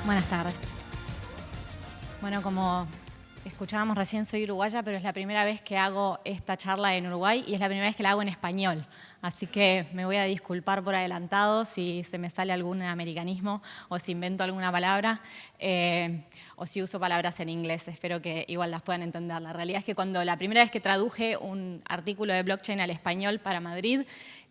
Buenas tardes. Bueno, como escuchábamos recién, soy uruguaya, pero es la primera vez que hago esta charla en Uruguay y es la primera vez que la hago en español. Así que me voy a disculpar por adelantado si se me sale algún americanismo o si invento alguna palabra o si uso palabras en inglés. Espero que igual las puedan entender. La realidad es que cuando la primera vez que traduje un artículo de blockchain al español para Madrid,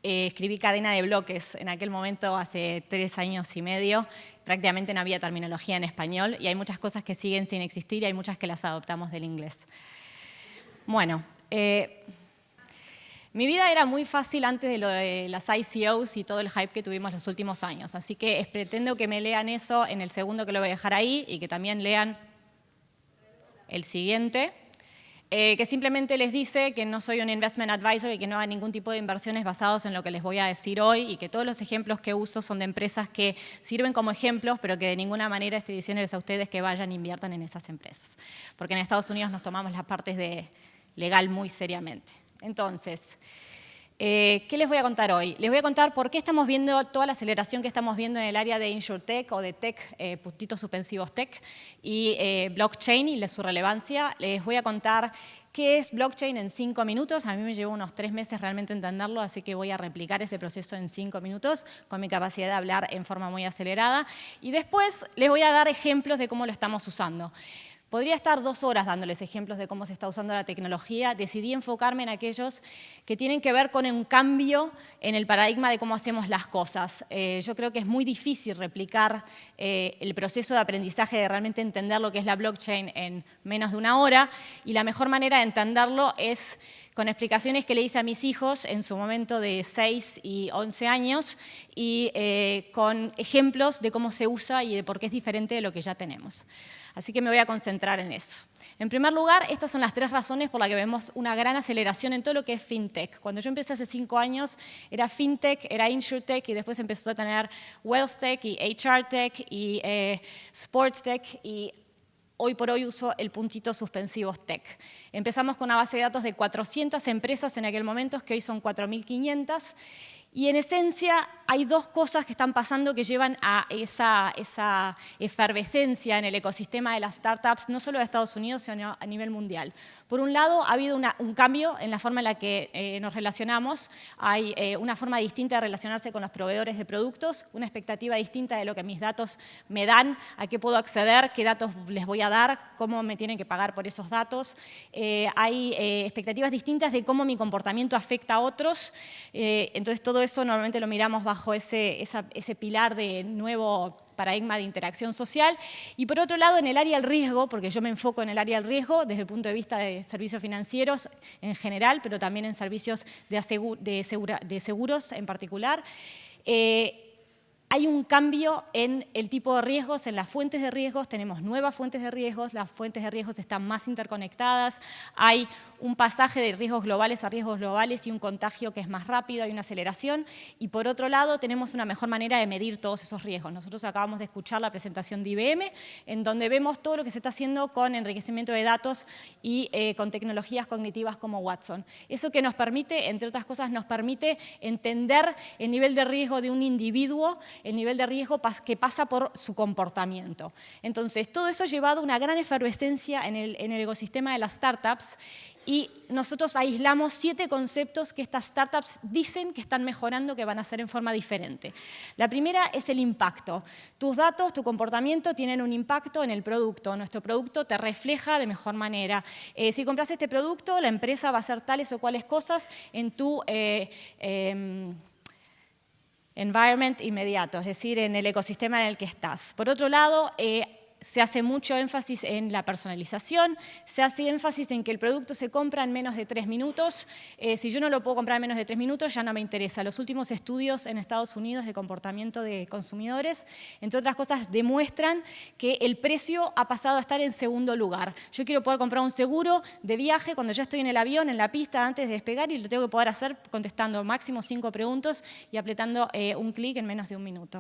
escribí cadena de bloques. En aquel momento, hace 3 años y medio, prácticamente no había terminología en español y hay muchas cosas que siguen sin existir y hay muchas que las adoptamos del inglés. Bueno, mi vida era muy fácil antes de lo de las ICOs y todo el hype que tuvimos los últimos años, así que pretendo que me lean eso en el segundo que lo voy a dejar ahí y que también lean el siguiente, que simplemente les dice que no soy un investment advisor y que no haga ningún tipo de inversiones basados en lo que les voy a decir hoy y que todos los ejemplos que uso son de empresas que sirven como ejemplos, pero que de ninguna manera estoy diciéndoles a ustedes que vayan e inviertan en esas empresas. Porque en Estados Unidos nos tomamos las partes de legal muy seriamente. Entonces, ¿qué les voy a contar hoy? Les voy a contar por qué estamos viendo toda la aceleración que estamos viendo en el área de InsurTech o de tech, puntitos suspensivos tech, y blockchain y su relevancia. Les voy a contar qué es blockchain en 5 minutos. A mí me llevó unos 3 meses realmente entenderlo, así que voy a replicar ese proceso en 5 minutos con mi capacidad de hablar en forma muy acelerada. Y después les voy a dar ejemplos de cómo lo estamos usando. Podría estar 2 horas dándoles ejemplos de cómo se está usando la tecnología. Decidí enfocarme en aquellos que tienen que ver con un cambio en el paradigma de cómo hacemos las cosas. Yo creo que es muy difícil replicar el proceso de aprendizaje de realmente entender lo que es la blockchain en menos de 1 hora, y la mejor manera de entenderlo es con explicaciones que le hice a mis hijos en su momento de 6 y 11 años y con ejemplos de cómo se usa y de por qué es diferente de lo que ya tenemos. Así que me voy a concentrar en eso. En primer lugar, estas son las 3 razones por las que vemos una gran aceleración en todo lo que es fintech. Cuando yo empecé hace 5 años, era fintech, era insurtech y después empezó a tener wealthtech y HRtech y sportstech y hoy por hoy uso el puntito suspensivos tech. Empezamos con una base de datos de 400 empresas en aquel momento, que hoy son 4.500. Y en esencia hay 2 cosas que están pasando que llevan a esa efervescencia en el ecosistema de las startups, no solo de Estados Unidos, sino a nivel mundial. Por un lado, ha habido un cambio en la forma en la que nos relacionamos. Hay una forma distinta de relacionarse con los proveedores de productos, una expectativa distinta de lo que mis datos me dan, a qué puedo acceder, qué datos les voy a dar, cómo me tienen que pagar por esos datos. Hay expectativas distintas de cómo mi comportamiento afecta a otros. Entonces, todo eso normalmente lo miramos bajo ese pilar de nuevo paradigma de interacción social. Y por otro lado, en el área del riesgo, porque yo me enfoco en el área del riesgo desde el punto de vista de servicios financieros en general, pero también en servicios de seguros en particular, hay un cambio en el tipo de riesgos, en las fuentes de riesgos. Tenemos nuevas fuentes de riesgos, las fuentes de riesgos están más interconectadas, hay un pasaje de riesgos globales a riesgos globales y un contagio que es más rápido, hay una aceleración. Y por otro lado, tenemos una mejor manera de medir todos esos riesgos. Nosotros acabamos de escuchar la presentación de IBM, en donde vemos todo lo que se está haciendo con enriquecimiento de datos y con tecnologías cognitivas como Watson. Eso que nos permite, entre otras cosas, nos permite entender el nivel de riesgo de un individuo, el nivel de riesgo que pasa por su comportamiento. Entonces, todo eso ha llevado a una gran efervescencia en el ecosistema de las startups y nosotros aislamos 7 conceptos que estas startups dicen que están mejorando, que van a hacer en forma diferente. La primera es el impacto. Tus datos, tu comportamiento tienen un impacto en el producto. Nuestro producto te refleja de mejor manera. Si compras este producto, la empresa va a hacer tales o cuales cosas en tu environment inmediato, es decir, en el ecosistema en el que estás. Por otro lado, se hace mucho énfasis en la personalización, se hace énfasis en que el producto se compra en menos de 3 minutos. Si yo no lo puedo comprar en menos de 3 minutos, ya no me interesa. Los últimos estudios en Estados Unidos de comportamiento de consumidores, entre otras cosas, demuestran que el precio ha pasado a estar en segundo lugar. Yo quiero poder comprar un seguro de viaje cuando ya estoy en el avión, en la pista, antes de despegar, y lo tengo que poder hacer contestando máximo 5 preguntas y apretando un clic en menos de 1 minuto.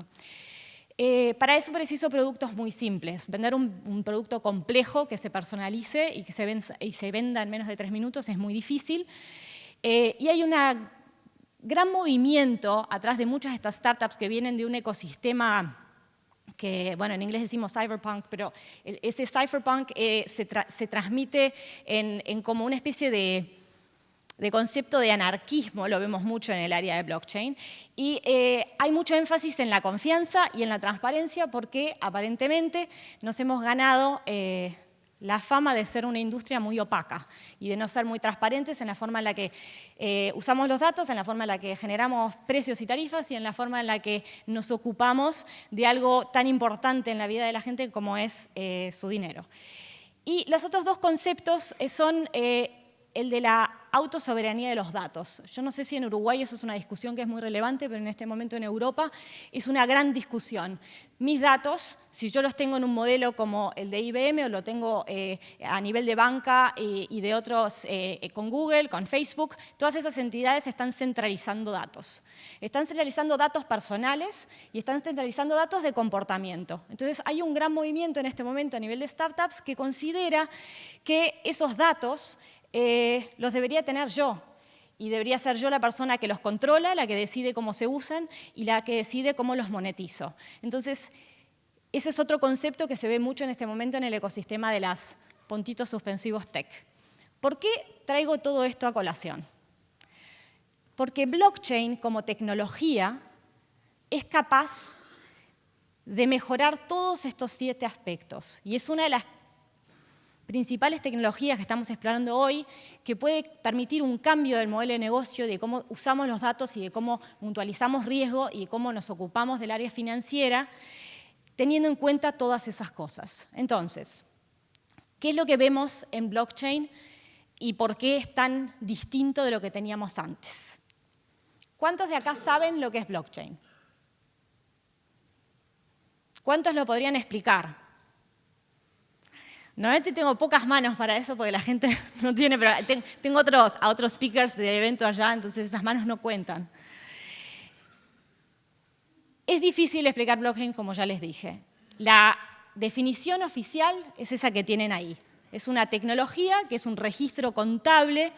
Para eso preciso productos muy simples. Vender un producto complejo que se personalice y que se venda en menos de 3 minutos es muy difícil. Y hay un gran movimiento atrás de muchas de estas startups que vienen de un ecosistema que, bueno, en inglés decimos cyberpunk, pero ese cypherpunk se transmite en como una especie de concepto de anarquismo, lo vemos mucho en el área de blockchain, y hay mucho énfasis en la confianza y en la transparencia porque aparentemente nos hemos ganado la fama de ser una industria muy opaca y de no ser muy transparentes en la forma en la que usamos los datos, en la forma en la que generamos precios y tarifas y en la forma en la que nos ocupamos de algo tan importante en la vida de la gente como es su dinero. Y los otros dos conceptos son el de la autosoberanía de los datos. Yo no sé si en Uruguay eso es una discusión que es muy relevante, pero en este momento en Europa es una gran discusión. Mis datos, si yo los tengo en un modelo como el de IBM o lo tengo a nivel de banca y de otros con Google, con Facebook, todas esas entidades están centralizando datos. Están centralizando datos personales y están centralizando datos de comportamiento. Entonces hay un gran movimiento en este momento a nivel de startups que considera que esos datos los debería tener yo, y debería ser yo la persona que los controla, la que decide cómo se usan y la que decide cómo los monetizo. Entonces, ese es otro concepto que se ve mucho en este momento en el ecosistema de las puntitos suspensivos tech. ¿Por qué traigo todo esto a colación? Porque blockchain como tecnología es capaz de mejorar todos estos 7 aspectos, y es una de las principales tecnologías que estamos explorando hoy que puede permitir un cambio del modelo de negocio, de cómo usamos los datos y de cómo mutualizamos riesgo y de cómo nos ocupamos del área financiera, teniendo en cuenta todas esas cosas. Entonces, ¿qué es lo que vemos en blockchain y por qué es tan distinto de lo que teníamos antes? ¿Cuántos de acá saben lo que es blockchain? ¿Cuántos lo podrían explicar? Normalmente tengo pocas manos para eso porque la gente no tiene, pero tengo a otros speakers del evento allá, entonces esas manos no cuentan. Es difícil explicar blockchain, como ya les dije. La definición oficial es esa que tienen ahí. Es una tecnología que es un registro contable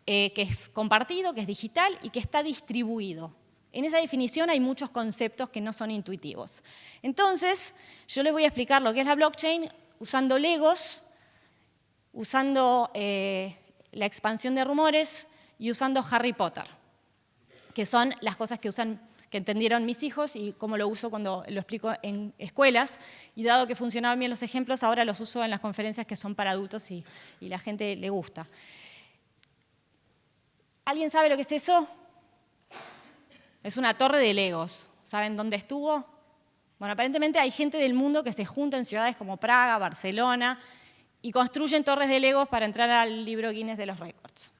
que es compartido, que es digital y que está distribuido. En esa definición hay muchos conceptos que no son intuitivos. Entonces, yo les voy a explicar lo que es la blockchain usando Legos, usando la expansión de rumores y usando Harry Potter, que son las cosas que entendieron mis hijos y cómo lo uso cuando lo explico en escuelas. Y dado que funcionaban bien los ejemplos, ahora los uso en las conferencias que son para adultos y la gente le gusta. ¿Alguien sabe lo que es eso? Es una torre de Legos. ¿Saben dónde estuvo? Bueno, aparentemente hay gente del mundo que se junta en ciudades como Praga, Barcelona, y construyen torres de Legos para entrar al libro Guinness de los récords.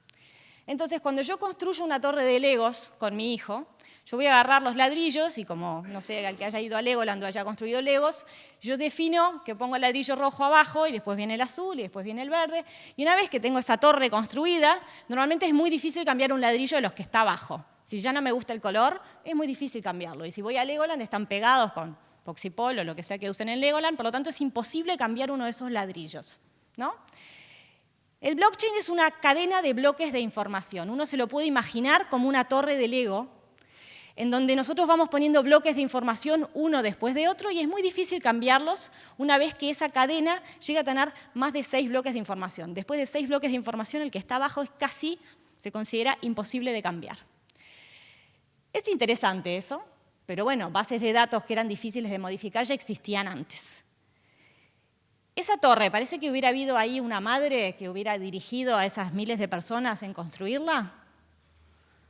Entonces, cuando yo construyo una torre de Legos con mi hijo, yo voy a agarrar los ladrillos y como, no sé, al que haya ido a Legoland o haya construido Legos, yo defino que pongo el ladrillo rojo abajo y después viene el azul y después viene el verde. Y una vez que tengo esa torre construida, normalmente es muy difícil cambiar un ladrillo de los que está abajo. Si ya no me gusta el color, es muy difícil cambiarlo. Y si voy a Legoland, están pegados con Poxipol o lo que sea que usen en Legoland, por lo tanto es imposible cambiar uno de esos ladrillos, ¿no? El blockchain es una cadena de bloques de información. Uno se lo puede imaginar como una torre de Lego, en donde nosotros vamos poniendo bloques de información uno después de otro y es muy difícil cambiarlos una vez que esa cadena llega a tener más de 6 bloques de información. Después de 6 bloques de información, el que está abajo es casi, se considera imposible de cambiar. Es interesante eso, pero bueno, bases de datos que eran difíciles de modificar ya existían antes. Esa torre, ¿parece que hubiera habido ahí una madre que hubiera dirigido a esas miles de personas en construirla?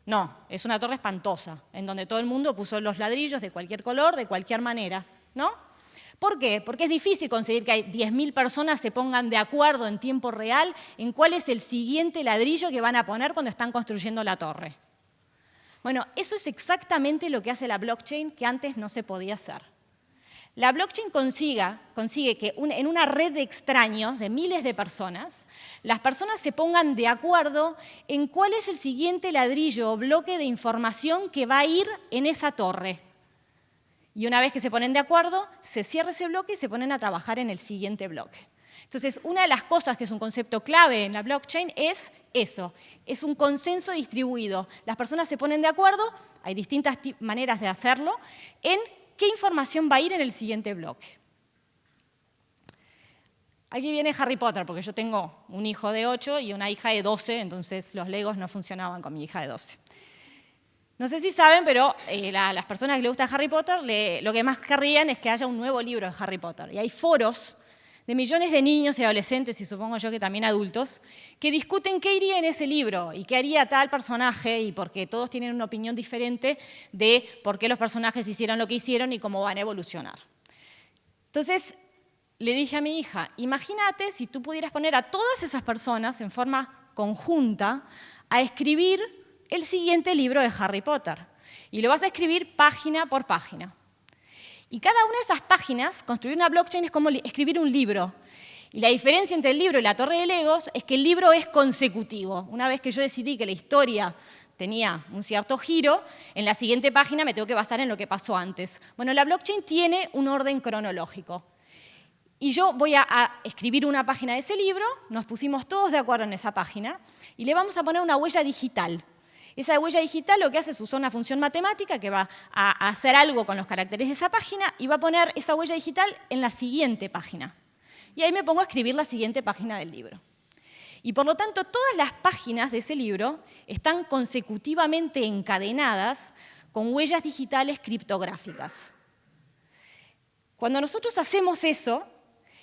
No, es una torre espantosa, en donde todo el mundo puso los ladrillos de cualquier color, de cualquier manera, ¿no? ¿Por qué? Porque es difícil conseguir que 10.000 personas se pongan de acuerdo en tiempo real en cuál es el siguiente ladrillo que van a poner cuando están construyendo la torre. Bueno, eso es exactamente lo que hace la blockchain que antes no se podía hacer. La blockchain consigue que en una red de extraños, de miles de personas, las personas se pongan de acuerdo en cuál es el siguiente ladrillo o bloque de información que va a ir en esa torre. Y una vez que se ponen de acuerdo, se cierra ese bloque y se ponen a trabajar en el siguiente bloque. Entonces, una de las cosas que es un concepto clave en la blockchain es eso, es un consenso distribuido. Las personas se ponen de acuerdo, hay distintas maneras de hacerlo, en qué información va a ir en el siguiente bloque. Aquí viene Harry Potter, porque yo tengo un hijo de 8 y una hija de 12, entonces los Legos no funcionaban con mi hija de 12. No sé si saben, pero las personas que les gusta Harry Potter, lo que más querrían es que haya un nuevo libro de Harry Potter. Y hay foros de millones de niños y adolescentes, y supongo yo que también adultos, que discuten qué iría en ese libro y qué haría tal personaje, y porque todos tienen una opinión diferente de por qué los personajes hicieron lo que hicieron y cómo van a evolucionar. Entonces, le dije a mi hija, imagínate si tú pudieras poner a todas esas personas en forma conjunta a escribir el siguiente libro de Harry Potter. Y lo vas a escribir página por página. Y cada una de esas páginas, construir una blockchain es como escribir un libro. Y la diferencia entre el libro y la torre de Legos es que el libro es consecutivo. Una vez que yo decidí que la historia tenía un cierto giro, en la siguiente página me tengo que basar en lo que pasó antes. Bueno, la blockchain tiene un orden cronológico. Y yo voy a escribir una página de ese libro, nos pusimos todos de acuerdo en esa página, y le vamos a poner una huella digital. Esa huella digital lo que hace es usar una función matemática que va a hacer algo con los caracteres de esa página y va a poner esa huella digital en la siguiente página. Y ahí me pongo a escribir la siguiente página del libro. Y por lo tanto, todas las páginas de ese libro están consecutivamente encadenadas con huellas digitales criptográficas. Cuando nosotros hacemos eso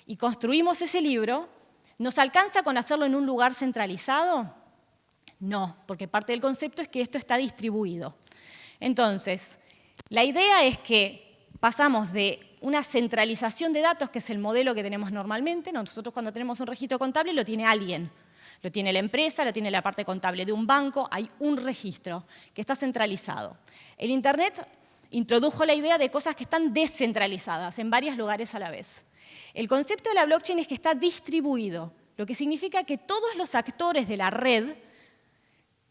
y construimos ese libro, ¿nos alcanza con hacerlo en un lugar centralizado? No, porque parte del concepto es que esto está distribuido. Entonces, la idea es que pasamos de una centralización de datos, que es el modelo que tenemos normalmente. Nosotros cuando tenemos un registro contable lo tiene alguien. Lo tiene la empresa, lo tiene la parte contable de un banco, hay un registro que está centralizado. El Internet introdujo la idea de cosas que están descentralizadas en varios lugares a la vez. El concepto de la blockchain es que está distribuido, lo que significa que todos los actores de la red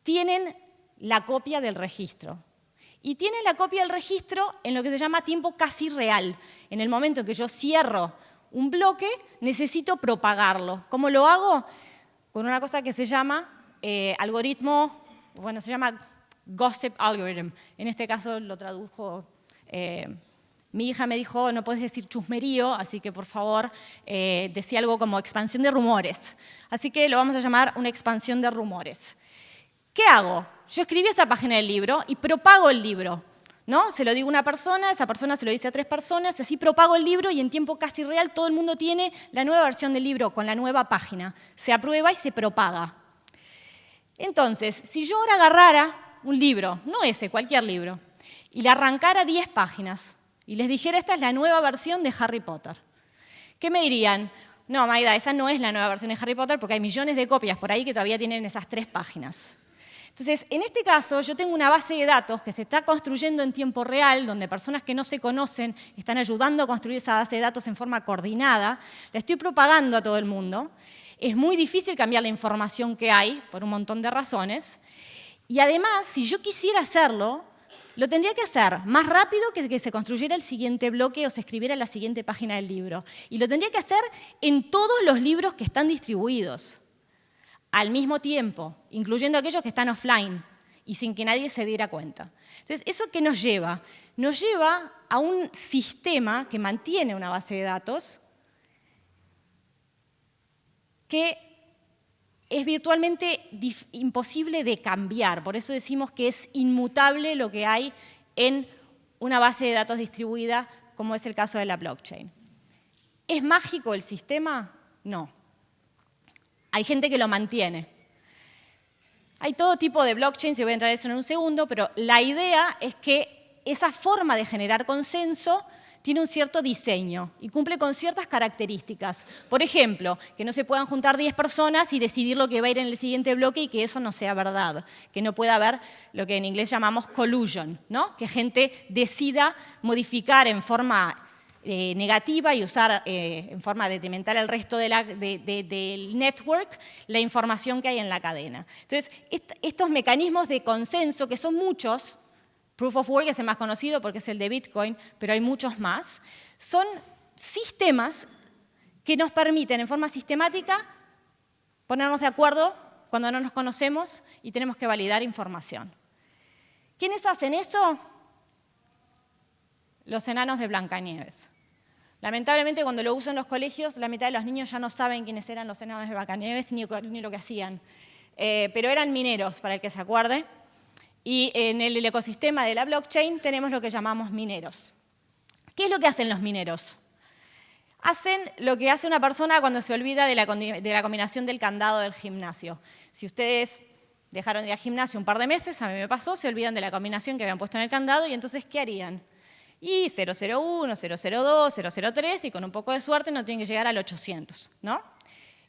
tienen la copia del registro. Y tienen la copia del registro en lo que se llama tiempo casi real. En el momento en que yo cierro un bloque, necesito propagarlo. ¿Cómo lo hago? Con una cosa que se llama algoritmo, bueno, se llama gossip algorithm. En este caso lo tradujo, mi hija me dijo, no puedes decir chusmerío, así que por favor decía algo como expansión de rumores. Así que lo vamos a llamar una expansión de rumores. ¿Qué hago? Yo escribí esa página del libro y propago el libro, ¿no? Se lo digo a una persona, esa persona se lo dice a 3 personas, así propago el libro y en tiempo casi real todo el mundo tiene la nueva versión del libro con la nueva página. Se aprueba y se propaga. Entonces, si yo ahora agarrara un libro, no ese, cualquier libro, y le arrancara 10 páginas y les dijera esta es la nueva versión de Harry Potter, ¿qué me dirían? No, Maida, esa no es la nueva versión de Harry Potter porque hay millones de copias por ahí que todavía tienen esas 3 páginas. Entonces, en este caso, yo tengo una base de datos que se está construyendo en tiempo real, donde personas que no se conocen están ayudando a construir esa base de datos en forma coordinada. La estoy propagando a todo el mundo. Es muy difícil cambiar la información que hay, por un montón de razones. Y además, si yo quisiera hacerlo, lo tendría que hacer más rápido que se construyera el siguiente bloque o se escribiera la siguiente página del libro. Y lo tendría que hacer en todos los libros que están distribuidos, al mismo tiempo, incluyendo aquellos que están offline y sin que nadie se diera cuenta. Entonces, ¿eso qué nos lleva? Nos lleva a un sistema que mantiene una base de datos que es virtualmente imposible de cambiar. Por eso decimos que es inmutable lo que hay en una base de datos distribuida, como es el caso de la blockchain. ¿Es mágico el sistema? No. Hay gente que lo mantiene. Hay todo tipo de blockchains, y voy a entrar en eso en un segundo, pero la idea es que esa forma de generar consenso tiene un cierto diseño y cumple con ciertas características. Por ejemplo, que no se puedan juntar 10 personas y decidir lo que va a ir en el siguiente bloque y que eso no sea verdad, que no pueda haber lo que en inglés llamamos collusion, ¿no? Que gente decida modificar en forma negativa y usar en forma detrimental al resto del network la información que hay en la cadena. Entonces, estos mecanismos de consenso, que son muchos, Proof of Work es el más conocido porque es el de Bitcoin, pero hay muchos más, son sistemas que nos permiten en forma sistemática ponernos de acuerdo cuando no nos conocemos y tenemos que validar información. ¿Quiénes hacen eso? los enanos de Blancanieves. Lamentablemente, cuando lo uso en los colegios, la mitad de los niños ya no saben quiénes eran los enanos de Blancanieves ni lo que hacían. Pero eran mineros, para el que se acuerde. Y en el ecosistema de la blockchain tenemos lo que llamamos mineros. ¿Qué es lo que hacen los mineros? Hacen lo que hace una persona cuando se olvida de la combinación del candado del gimnasio. Si ustedes dejaron de ir al gimnasio un par de meses, a mí me pasó, se olvidan de la combinación que habían puesto en el candado y entonces, ¿qué harían? Y 001, 002, 003 y con un poco de suerte no tienen que llegar al 800, ¿no?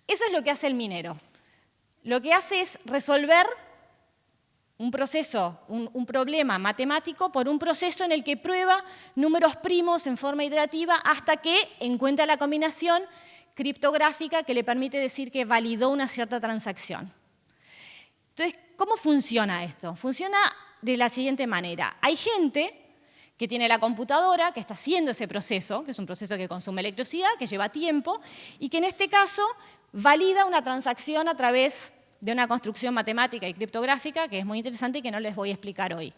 Eso es lo que hace el minero. Lo que hace es resolver un proceso, un problema matemático por un proceso en el que prueba números primos en forma iterativa hasta que encuentra la combinación criptográfica que le permite decir que validó una cierta transacción. Entonces, ¿cómo funciona esto? Funciona de la siguiente manera. Hay gente que tiene la computadora, que está haciendo ese proceso, que es un proceso que consume electricidad, que lleva tiempo, y que en este caso valida una transacción a través de una construcción matemática y criptográfica que es muy interesante y que no les voy a explicar hoy.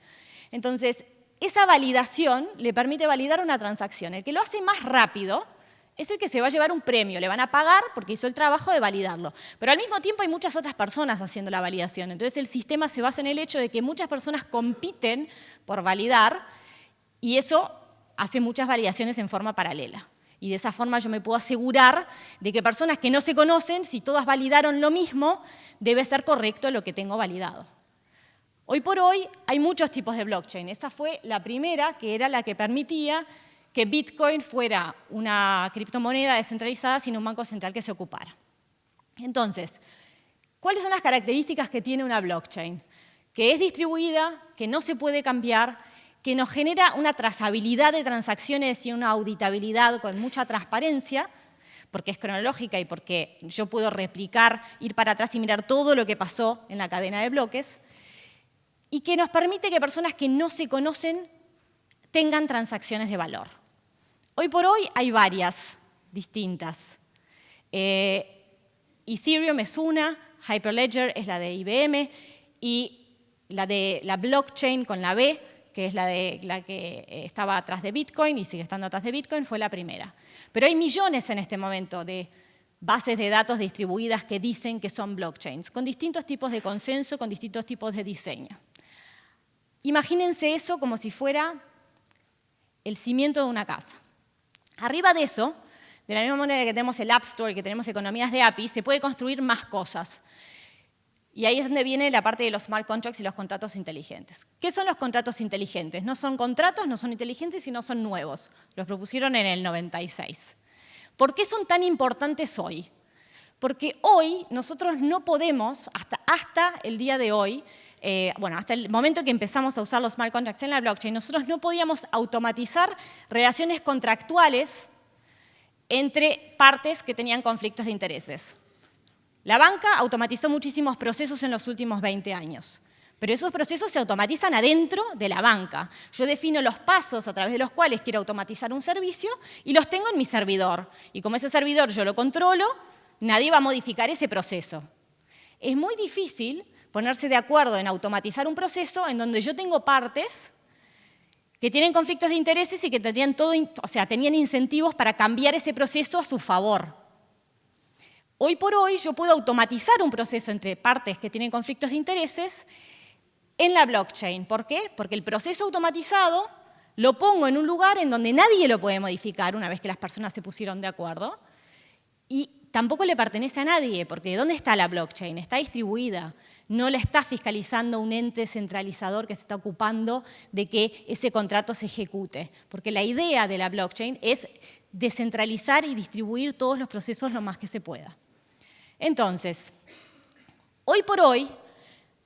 Entonces, esa validación le permite validar una transacción. El que lo hace más rápido es el que se va a llevar un premio, le van a pagar porque hizo el trabajo de validarlo. Pero al mismo tiempo hay muchas otras personas haciendo la validación. Entonces, el sistema se basa en el hecho de que muchas personas compiten por validar y eso hace muchas validaciones en forma paralela. Y de esa forma yo me puedo asegurar de que personas que no se conocen, si todas validaron lo mismo, debe ser correcto lo que tengo validado. Hoy por hoy hay muchos tipos de blockchain. Esa fue la primera, que era la que permitía que Bitcoin fuera una criptomoneda descentralizada sin un banco central que se ocupara. Entonces, ¿cuáles son las características que tiene una blockchain? Que es distribuida, que no se puede cambiar, que nos genera una trazabilidad de transacciones y una auditabilidad con mucha transparencia, porque es cronológica y porque yo puedo replicar, ir para atrás y mirar todo lo que pasó en la cadena de bloques, y que nos permite que personas que no se conocen tengan transacciones de valor. Hoy por hoy hay varias distintas. Ethereum es una, Hyperledger es la de IBM, y la blockchain con la B, que es la que estaba atrás de Bitcoin y sigue estando atrás de Bitcoin, fue la primera. Pero hay millones en este momento de bases de datos distribuidas que dicen que son blockchains, con distintos tipos de consenso, con distintos tipos de diseño. Imagínense eso como si fuera el cimiento de una casa. Arriba de eso, de la misma manera que tenemos el App Store y que tenemos economías de API, se puede construir más cosas. Y ahí es donde viene la parte de los smart contracts y los contratos inteligentes. ¿Qué son los contratos inteligentes? No son contratos, no son inteligentes, sino son nuevos. Los propusieron en el 96. ¿Por qué son tan importantes hoy? Porque hoy nosotros no podemos, hasta el día de hoy, hasta el momento que empezamos a usar los smart contracts en la blockchain, nosotros no podíamos automatizar relaciones contractuales entre partes que tenían conflictos de intereses. La banca automatizó muchísimos procesos en los últimos 20 años, pero esos procesos se automatizan adentro de la banca. Yo defino los pasos a través de los cuales quiero automatizar un servicio y los tengo en mi servidor. Y como ese servidor yo lo controlo, nadie va a modificar ese proceso. Es muy difícil ponerse de acuerdo en automatizar un proceso en donde yo tengo partes que tienen conflictos de intereses y que tenían incentivos para cambiar ese proceso a su favor. Hoy por hoy yo puedo automatizar un proceso entre partes que tienen conflictos de intereses en la blockchain. ¿Por qué? Porque el proceso automatizado lo pongo en un lugar en donde nadie lo puede modificar una vez que las personas se pusieron de acuerdo y tampoco le pertenece a nadie, porque ¿de dónde está la blockchain? Está distribuida, no la está fiscalizando un ente centralizador que se está ocupando de que ese contrato se ejecute, porque la idea de la blockchain es descentralizar y distribuir todos los procesos lo más que se pueda. Entonces, hoy por hoy,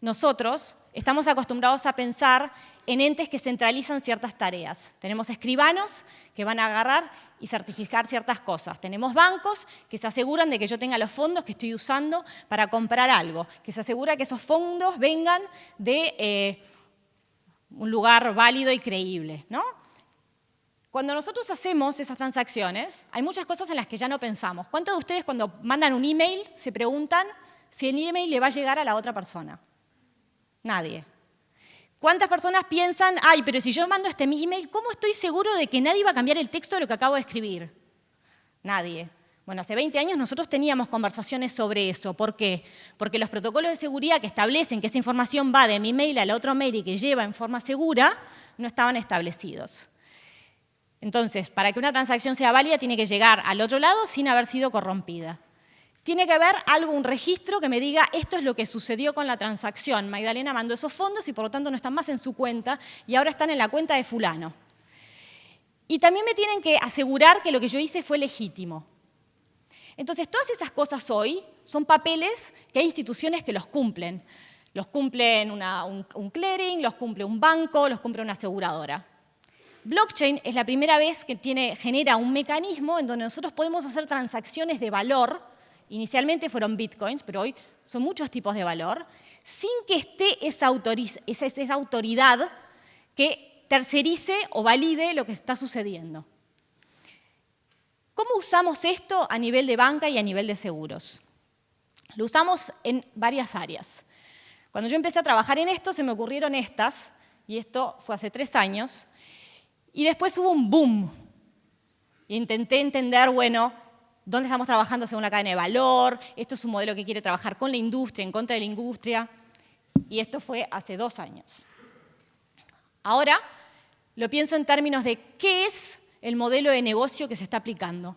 nosotros estamos acostumbrados a pensar en entes que centralizan ciertas tareas. Tenemos escribanos que van a agarrar y certificar ciertas cosas. Tenemos bancos que se aseguran de que yo tenga los fondos que estoy usando para comprar algo, que se asegura que esos fondos vengan de un lugar válido y creíble, ¿no? Cuando nosotros hacemos esas transacciones, hay muchas cosas en las que ya no pensamos. ¿Cuántos de ustedes cuando mandan un email se preguntan si el email le va a llegar a la otra persona? Nadie. ¿Cuántas personas piensan, ay, pero si yo mando este email, ¿cómo estoy seguro de que nadie va a cambiar el texto de lo que acabo de escribir? Nadie. Bueno, hace 20 años nosotros teníamos conversaciones sobre eso. ¿Por qué? Porque los protocolos de seguridad que establecen que esa información va de mi mail al otro mail y que lleva en forma segura, no estaban establecidos. Entonces, para que una transacción sea válida, tiene que llegar al otro lado sin haber sido corrompida. Tiene que haber un registro que me diga esto es lo que sucedió con la transacción. Magdalena mandó esos fondos y por lo tanto no están más en su cuenta y ahora están en la cuenta de fulano. Y también me tienen que asegurar que lo que yo hice fue legítimo. Entonces, todas esas cosas hoy son papeles que hay instituciones que los cumplen. Los cumple un clearing, los cumple un banco, los cumple una aseguradora. Blockchain es la primera vez que genera un mecanismo en donde nosotros podemos hacer transacciones de valor. Inicialmente fueron bitcoins, pero hoy son muchos tipos de valor, sin que esté esa autoridad que tercerice o valide lo que está sucediendo. ¿Cómo usamos esto a nivel de banca y a nivel de seguros? Lo usamos en varias áreas. Cuando yo empecé a trabajar en esto, se me ocurrieron estas, y esto fue hace 3 años, y después hubo un boom. Intenté entender, bueno, dónde estamos trabajando según la cadena de valor, esto es un modelo que quiere trabajar con la industria, en contra de la industria, y esto fue hace 2 años. Ahora lo pienso en términos de qué es el modelo de negocio que se está aplicando.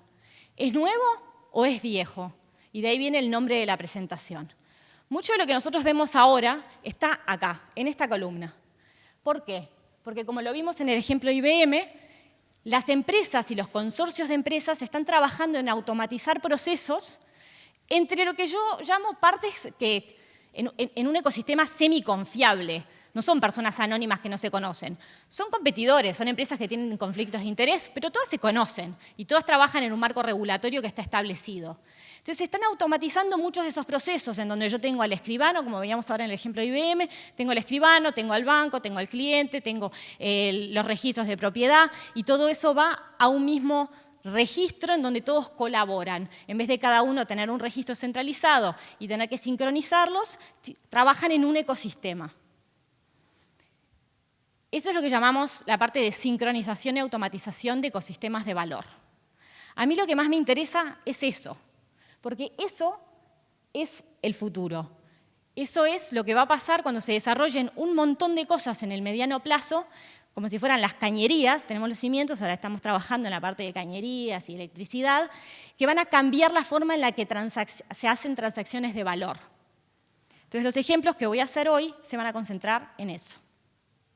¿Es nuevo o es viejo? Y de ahí viene el nombre de la presentación. Mucho de lo que nosotros vemos ahora está acá, en esta columna. ¿Por qué? Porque como lo vimos en el ejemplo de IBM, las empresas y los consorcios de empresas están trabajando en automatizar procesos entre lo que yo llamo partes que en un ecosistema semiconfiable. No son personas anónimas que no se conocen. Son competidores, son empresas que tienen conflictos de interés, pero todas se conocen y todas trabajan en un marco regulatorio que está establecido. Entonces, se están automatizando muchos de esos procesos en donde yo tengo al escribano, como veíamos ahora en el ejemplo de IBM, tengo al escribano, tengo al banco, tengo al cliente, tengo los registros de propiedad y todo eso va a un mismo registro en donde todos colaboran. En vez de cada uno tener un registro centralizado y tener que sincronizarlos, trabajan en un ecosistema. Eso es lo que llamamos la parte de sincronización y automatización de ecosistemas de valor. A mí lo que más me interesa es eso, porque eso es el futuro. Eso es lo que va a pasar cuando se desarrollen un montón de cosas en el mediano plazo, como si fueran las cañerías, tenemos los cimientos, ahora estamos trabajando en la parte de cañerías y electricidad, que van a cambiar la forma en la que se hacen transacciones de valor. Entonces, los ejemplos que voy a hacer hoy se van a concentrar en eso.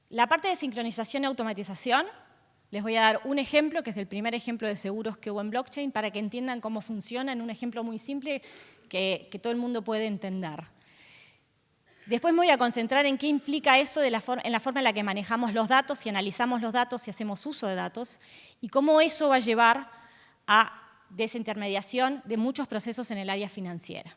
La parte de sincronización y automatización, les voy a dar un ejemplo, que es el primer ejemplo de seguros que hubo en blockchain, para que entiendan cómo funciona en un ejemplo muy simple que todo el mundo puede entender. Después me voy a concentrar en qué implica eso en la forma en la que manejamos los datos y analizamos los datos y hacemos uso de datos, y cómo eso va a llevar a desintermediación de muchos procesos en el área financiera.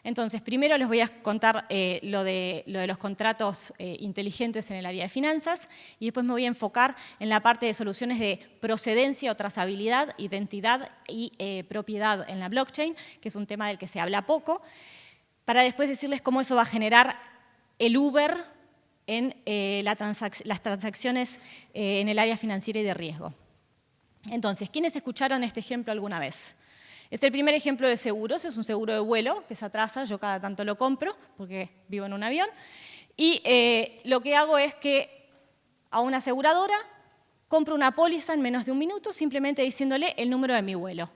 Entonces, primero les voy a contar lo de los contratos inteligentes en el área de finanzas y después me voy a enfocar en la parte de soluciones de procedencia o trazabilidad, identidad y propiedad en la blockchain, que es un tema del que se habla poco, para después decirles cómo eso va a generar el Uber en las transacciones en el área financiera y de riesgo. Entonces, ¿quiénes escucharon este ejemplo alguna vez? Es el primer ejemplo de seguros, es un seguro de vuelo que se atrasa, yo cada tanto lo compro porque vivo en un avión, y lo que hago es que a una aseguradora compro una póliza en menos de 1 minuto simplemente diciéndole el número de mi vuelo.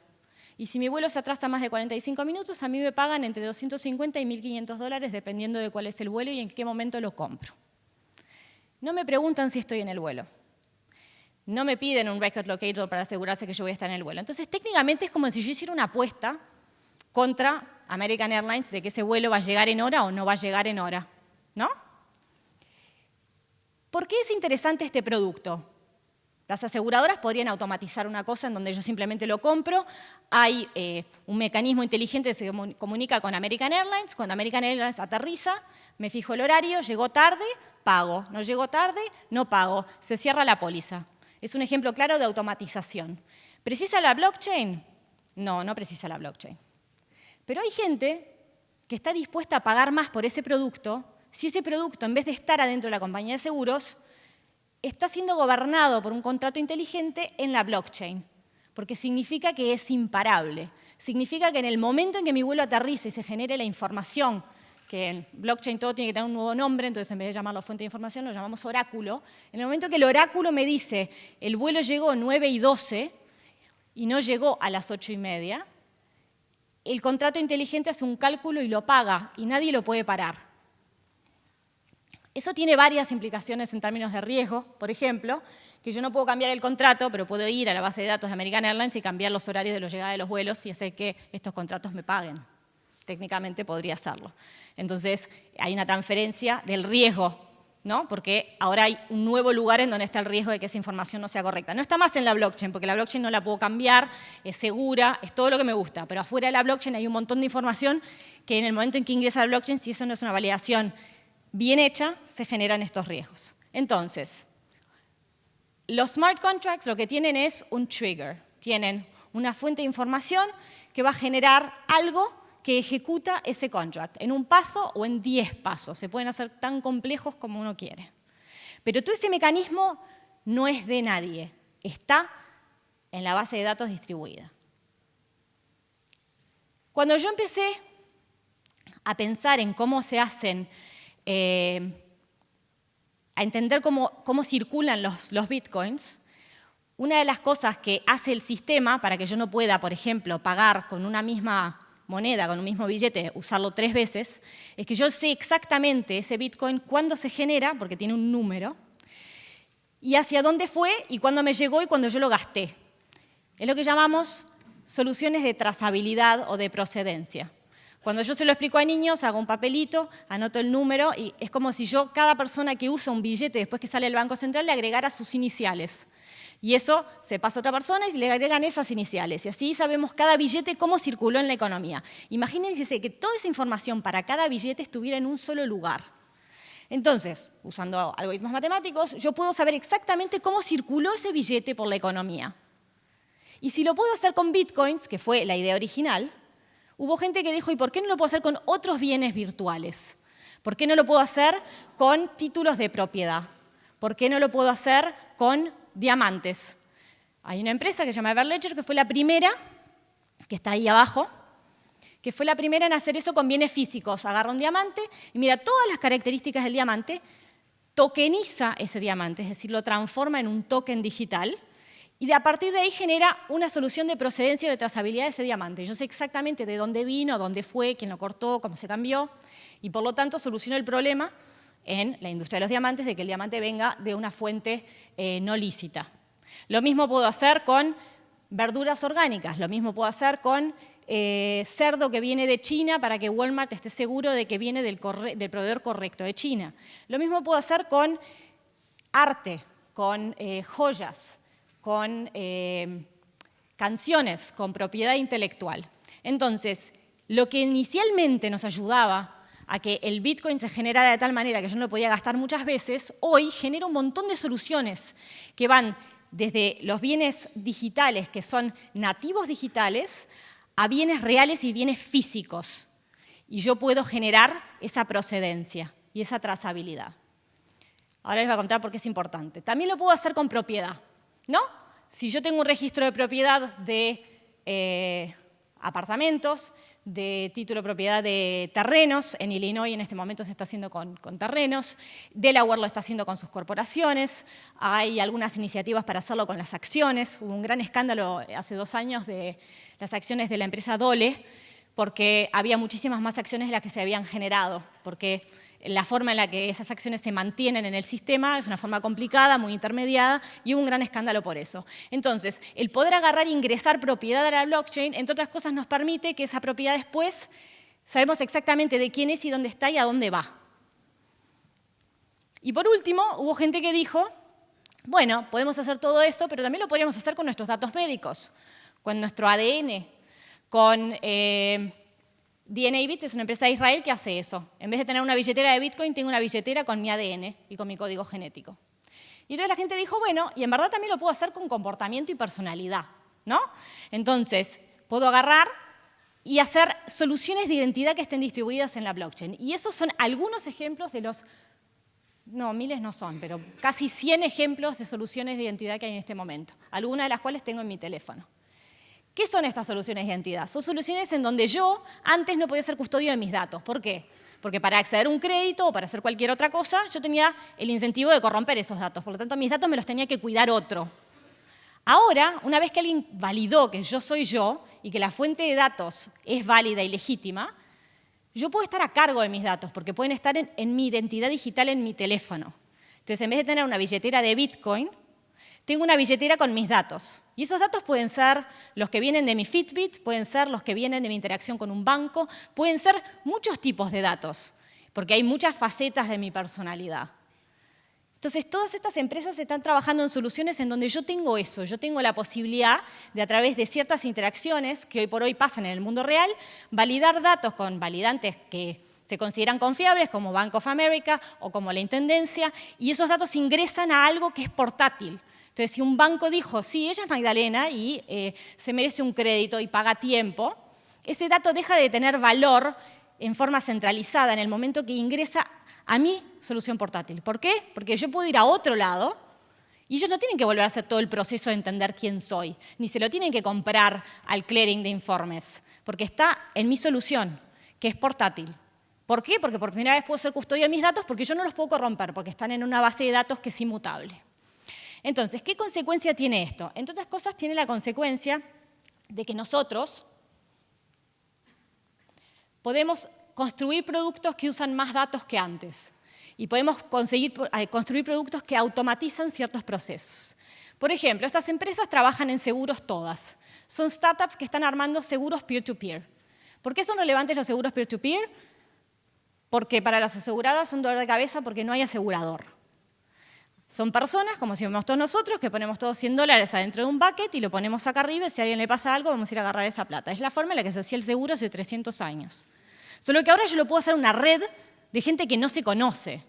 Y si mi vuelo se atrasa más de 45 minutos, a mí me pagan entre $250 y $1.500 dependiendo de cuál es el vuelo y en qué momento lo compro. No me preguntan si estoy en el vuelo. No me piden un record locator para asegurarse que yo voy a estar en el vuelo. Entonces, técnicamente es como si yo hiciera una apuesta contra American Airlines de que ese vuelo va a llegar en hora o no va a llegar en hora, ¿no? ¿Por qué es interesante este producto? Las aseguradoras podrían automatizar una cosa en donde yo simplemente lo compro. Hay un mecanismo inteligente que se comunica con American Airlines. Cuando American Airlines aterriza, me fijo el horario, llegó tarde, pago. No llegó tarde, no pago. Se cierra la póliza. Es un ejemplo claro de automatización. ¿Precisa la blockchain? No, no precisa la blockchain. Pero hay gente que está dispuesta a pagar más por ese producto si ese producto, en vez de estar adentro de la compañía de seguros, está siendo gobernado por un contrato inteligente en la blockchain, porque significa que es imparable. Significa que en el momento en que mi vuelo aterrice y se genere la información, que en blockchain todo tiene que tener un nuevo nombre, entonces en vez de llamarlo fuente de información lo llamamos oráculo, en el momento que el oráculo me dice el vuelo llegó 9:12 y no llegó a las 8:30, el contrato inteligente hace un cálculo y lo paga y nadie lo puede parar. Eso tiene varias implicaciones en términos de riesgo. Por ejemplo, que yo no puedo cambiar el contrato, pero puedo ir a la base de datos de American Airlines y cambiar los horarios de la llegada de los vuelos y hacer que estos contratos me paguen. Técnicamente podría hacerlo. Entonces, hay una transferencia del riesgo, ¿no? Porque ahora hay un nuevo lugar en donde está el riesgo de que esa información no sea correcta. No está más en la blockchain, porque la blockchain no la puedo cambiar, es segura, es todo lo que me gusta. Pero afuera de la blockchain hay un montón de información que en el momento en que ingresa a la blockchain, si eso no es una validación bien hecha, se generan estos riesgos. Entonces, los smart contracts lo que tienen es un trigger. Tienen una fuente de información que va a generar algo que ejecuta ese contract en un paso o en 10 pasos. Se pueden hacer tan complejos como uno quiere. Pero todo ese mecanismo no es de nadie. Está en la base de datos distribuida. Cuando yo empecé a pensar en cómo se hacen, a entender cómo circulan los bitcoins, una de las cosas que hace el sistema para que yo no pueda, por ejemplo, pagar con una misma moneda, con un mismo billete, usarlo 3 veces, es que yo sé exactamente ese bitcoin cuándo se genera, porque tiene un número, y hacia dónde fue, y cuándo me llegó y cuándo yo lo gasté. Es lo que llamamos soluciones de trazabilidad o de procedencia. Cuando yo se lo explico a niños, hago un papelito, anoto el número, y es como si yo, cada persona que usa un billete después que sale del Banco Central, le agregara sus iniciales. Y eso se pasa a otra persona y le agregan esas iniciales. Y así sabemos cada billete cómo circuló en la economía. Imagínense que toda esa información para cada billete estuviera en un solo lugar. Entonces, usando algoritmos matemáticos, yo puedo saber exactamente cómo circuló ese billete por la economía. Y si lo puedo hacer con bitcoins, que fue la idea original, hubo gente que dijo, ¿y por qué no lo puedo hacer con otros bienes virtuales? ¿Por qué no lo puedo hacer con títulos de propiedad? ¿Por qué no lo puedo hacer con diamantes? Hay una empresa que se llama Everledger que fue la primera, que está ahí abajo, que fue la primera en hacer eso con bienes físicos. Agarra un diamante y mira todas las características del diamante, tokeniza ese diamante, es decir, lo transforma en un token digital y a partir de ahí genera una solución de procedencia o de trazabilidad de ese diamante. Yo sé exactamente de dónde vino, dónde fue, quién lo cortó, cómo se cambió y por lo tanto soluciono el problema en la industria de los diamantes de que el diamante venga de una fuente no lícita. Lo mismo puedo hacer con verduras orgánicas, lo mismo puedo hacer con cerdo que viene de China para que Walmart esté seguro de que viene del proveedor correcto de China. Lo mismo puedo hacer con arte, con joyas, con canciones, con propiedad intelectual. Entonces, lo que inicialmente nos ayudaba a que el Bitcoin se generara de tal manera que yo no lo podía gastar muchas veces, hoy genera un montón de soluciones que van desde los bienes digitales, que son nativos digitales, a bienes reales y bienes físicos. Y yo puedo generar esa procedencia y esa trazabilidad. Ahora les voy a contar por qué es importante. También lo puedo hacer con propiedad, ¿no? Si yo tengo un registro de propiedad de apartamentos, de título de propiedad de terrenos, en Illinois en este momento se está haciendo con terrenos, Delaware lo está haciendo con sus corporaciones, hay algunas iniciativas para hacerlo con las acciones, hubo un gran escándalo hace 2 años de las acciones de la empresa Dole, porque había muchísimas más acciones de las que se habían generado, porque la forma en la que esas acciones se mantienen en el sistema es una forma complicada, muy intermediada, y hubo un gran escándalo por eso. Entonces, el poder agarrar e ingresar propiedad a la blockchain, entre otras cosas, nos permite que esa propiedad después sabemos exactamente de quién es y dónde está y a dónde va. Y por último, hubo gente que dijo, bueno, podemos hacer todo eso, pero también lo podríamos hacer con nuestros datos médicos, con nuestro ADN, con DNABits es una empresa de Israel que hace eso. En vez de tener una billetera de Bitcoin, tengo una billetera con mi ADN y con mi código genético. Y entonces la gente dijo, bueno, y en verdad también lo puedo hacer con comportamiento y personalidad, ¿no? Entonces, puedo agarrar y hacer soluciones de identidad que estén distribuidas en la blockchain. Y esos son algunos ejemplos de los, no, miles no son, pero casi 100 ejemplos de soluciones de identidad que hay en este momento, algunas de las cuales tengo en mi teléfono. ¿Qué son estas soluciones de identidad? Son soluciones en donde yo antes no podía ser custodio de mis datos. ¿Por qué? Porque para acceder a un crédito o para hacer cualquier otra cosa, yo tenía el incentivo de corromper esos datos. Por lo tanto, mis datos me los tenía que cuidar otro. Ahora, una vez que alguien validó que yo soy yo y que la fuente de datos es válida y legítima, yo puedo estar a cargo de mis datos porque pueden estar en mi identidad digital en mi teléfono. Entonces, en vez de tener una billetera de Bitcoin, tengo una billetera con mis datos. Y esos datos pueden ser los que vienen de mi Fitbit, pueden ser los que vienen de mi interacción con un banco, pueden ser muchos tipos de datos, porque hay muchas facetas de mi personalidad. Entonces, todas estas empresas están trabajando en soluciones en donde yo tengo eso, yo tengo la posibilidad de, a través de ciertas interacciones que hoy por hoy pasan en el mundo real, validar datos con validantes que se consideran confiables, como Bank of America o como la Intendencia, y esos datos ingresan a algo que es portátil. Entonces, si un banco dijo, sí, ella es Magdalena y se merece un crédito y paga a tiempo, ese dato deja de tener valor en forma centralizada en el momento que ingresa a mi solución portátil. ¿Por qué? Porque yo puedo ir a otro lado y ellos no tienen que volver a hacer todo el proceso de entender quién soy, ni se lo tienen que comprar al clearing de informes, porque está en mi solución, que es portátil. ¿Por qué? Porque por primera vez puedo ser custodio de mis datos porque yo no los puedo corromper, porque están en una base de datos que es inmutable. Entonces, ¿qué consecuencia tiene esto? Entre otras cosas, tiene la consecuencia de que nosotros podemos construir productos que usan más datos que antes y podemos construir productos que automatizan ciertos procesos. Por ejemplo, estas empresas trabajan en seguros todas. Son startups que están armando seguros peer-to-peer. ¿Por qué son relevantes los seguros peer-to-peer? Porque para las aseguradas son dolor de cabeza porque no hay asegurador. Son personas, como si fuéramos todos nosotros, que ponemos todos $100 adentro de un bucket y lo ponemos acá arriba y si a alguien le pasa algo vamos a ir a agarrar esa plata. Es la forma en la que se hacía el seguro hace 300 años. Solo que ahora yo lo puedo hacer en una red de gente que no se conoce.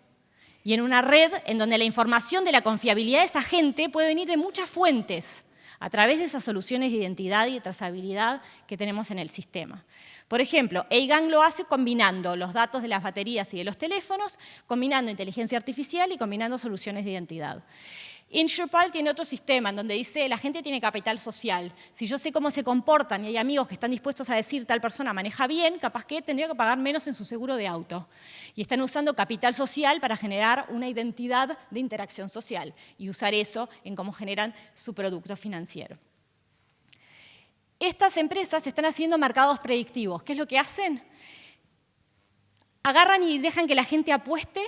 Y en una red en donde la información de la confiabilidad de esa gente puede venir de muchas fuentes a través de esas soluciones de identidad y de trazabilidad que tenemos en el sistema. Por ejemplo, Eigang lo hace combinando los datos de las baterías y de los teléfonos, combinando inteligencia artificial y combinando soluciones de identidad. InsurePal tiene otro sistema en donde dice la gente tiene capital social. Si yo sé cómo se comportan y hay amigos que están dispuestos a decir tal persona maneja bien, capaz que tendría que pagar menos en su seguro de auto. Y están usando capital social para generar una identidad de interacción social y usar eso en cómo generan su producto financiero. Estas empresas están haciendo mercados predictivos. ¿Qué es lo que hacen? Agarran y dejan que la gente apueste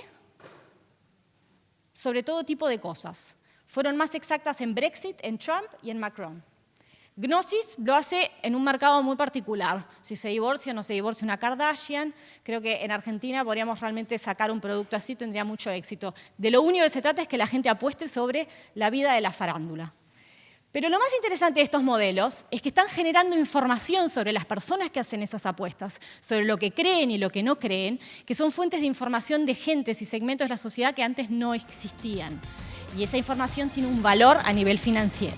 sobre todo tipo de cosas. Fueron más exactas en Brexit, en Trump y en Macron. Gnosis lo hace en un mercado muy particular. Si se divorcia o no se divorcia una Kardashian, creo que en Argentina podríamos realmente sacar un producto así, tendría mucho éxito. De lo único que se trata es que la gente apueste sobre la vida de la farándula. Pero lo más interesante de estos modelos es que están generando información sobre las personas que hacen esas apuestas, sobre lo que creen y lo que no creen, que son fuentes de información de gentes y segmentos de la sociedad que antes no existían. Y esa información tiene un valor a nivel financiero.